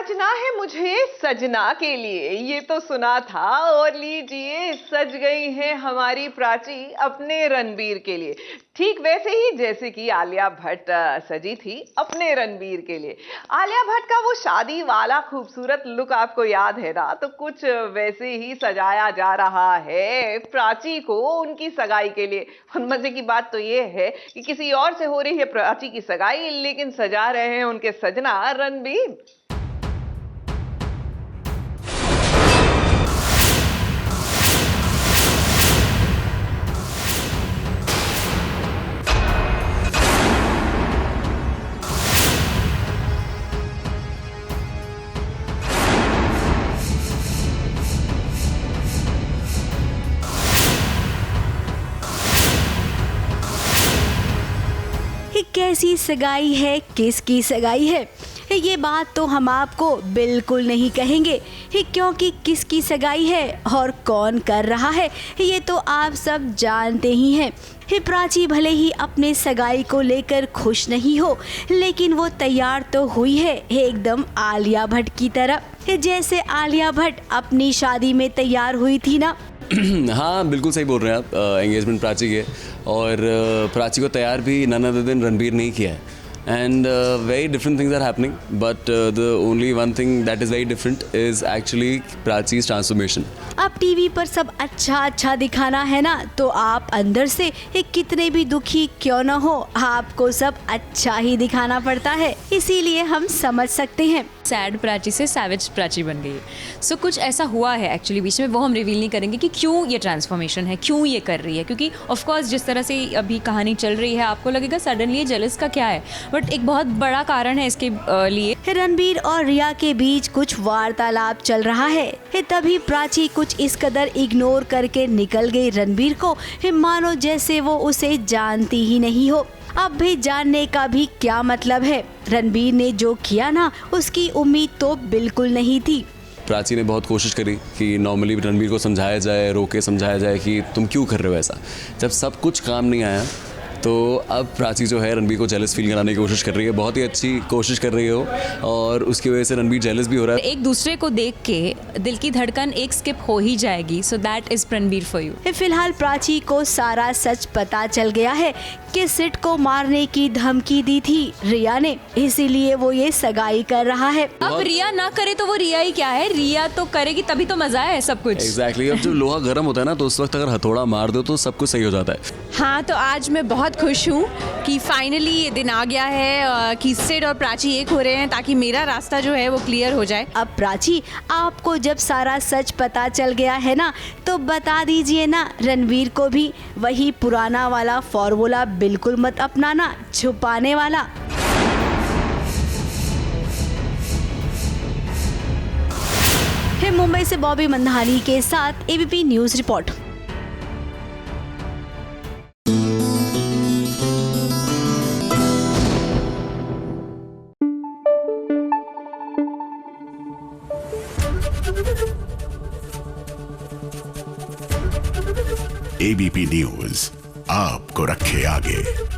सजना है मुझे सजना के लिए, ये तो सुना था। और लीजिए सज गई है हमारी प्राची अपने रणबीर के लिए, ठीक वैसे ही जैसे कि आलिया भट्ट सजी थी अपने रणबीर के लिए। आलिया भट्ट का वो शादी वाला खूबसूरत लुक आपको याद है ना, तो कुछ वैसे ही सजाया जा रहा है प्राची को उनकी सगाई के लिए। और मजे की बात तो ये है कि किसी और से हो रही है प्राची की सगाई, लेकिन सजा रहे हैं उनके सजना रणबीर। कैसी सगाई है, किसकी सगाई है, ये बात तो हम आपको बिल्कुल नहीं कहेंगे, क्योंकि किसकी सगाई है और कौन कर रहा है ये तो आप सब जानते ही हैं। प्राची भले ही अपने सगाई को लेकर खुश नहीं हो, लेकिन वो तैयार तो हुई है एकदम आलिया भट्ट की तरह, जैसे आलिया भट्ट अपनी शादी में तैयार हुई थी ना। हाँ बिल्कुल सही बोल रहे हैं आप। एंगेजमेंट प्राची के, और प्राची को तैयार भी नन अदर देन रणबीर नहीं किया है। And very different things are happening, but the only one thing that is very different is actually Prachi's transformation. अब टीवी पर सब अच्छा दिखाना है ना, तो आप अंदर से कितने भी दुखी क्यों न हो, आपको सब अच्छा ही दिखाना पड़ता है, इसीलिए हम समझ सकते हैं। सैड प्राची से सैवेज प्राची बन गई। सो कुछ ऐसा हुआ है एक्चुअली बीच में, वो हम रिवील नहीं करेंगे कि क्यों ये ट्रांसफॉर्मेशन है, क्यों ये कर रही है, क्योंकि ऑफ कोर्स जिस तरह से अभी कहानी चल रही है आपको लगेगा सडनली ये जेलस का क्या है, बट एक बहुत बड़ा कारण है इसके लिए। रणबीर और रिया के बीच कुछ वार्तालाप चल रहा है, तभी प्राची कुछ इस कदर इग्नोर करके निकल गई रणबीर को, मानो जैसे वो उसे जानती ही नहीं हो। अब भी जानने का भी क्या मतलब है, रणबीर ने जो किया ना उसकी उम्मीद तो बिल्कुल नहीं थी। प्राची ने बहुत कोशिश करी कि नॉर्मली रणबीर को समझाया जाए, रोके समझाया जाए कि तुम क्यों कर रहे हो ऐसा। जब सब कुछ काम नहीं आया तो अब प्राची जो है रणबीर को जेलस फील कराने की कोशिश कर रही है, बहुत ही अच्छी कोशिश कर रही हो, और उसकी वजह से रणबीर जेलस भी हो रहा है। एक दूसरे को देख के दिल की धड़कन एक स्किप हो ही जाएगी, so that is Ranbir for you. फिलहाल प्राची को सारा सच पता चल गया है कि सिड को मारने की धमकी दी थी रिया ने, इसीलिए वो ये सगाई कर रहा है। अब रिया ना करे तो वो रिया ही क्या है, रिया तो करेगी तभी तो मजा है सब कुछ। एग्जैक्टली अब जब लोहा गर्म होता है ना, तो उस वक्त अगर हथौड़ा मार दो तो सब कुछ सही हो जाता है। हाँ, तो आज मैं बहुत खुश हूँ कि फाइनली ये दिन आ गया है कि सिड और प्राची एक हो रहे हैं, ताकि मेरा रास्ता जो है वो क्लियर हो जाए। अब प्राची आपको जब सारा सच पता चल गया है ना, तो बता दीजिए ना रणबीर को भी वही पुराना वाला फॉर्मूला बिल्कुल मत अपनाना, छुपाने वाला। मुंबई से बॉबी मंधानी के साथ ABP news report. ABP news आपको रखे आगे।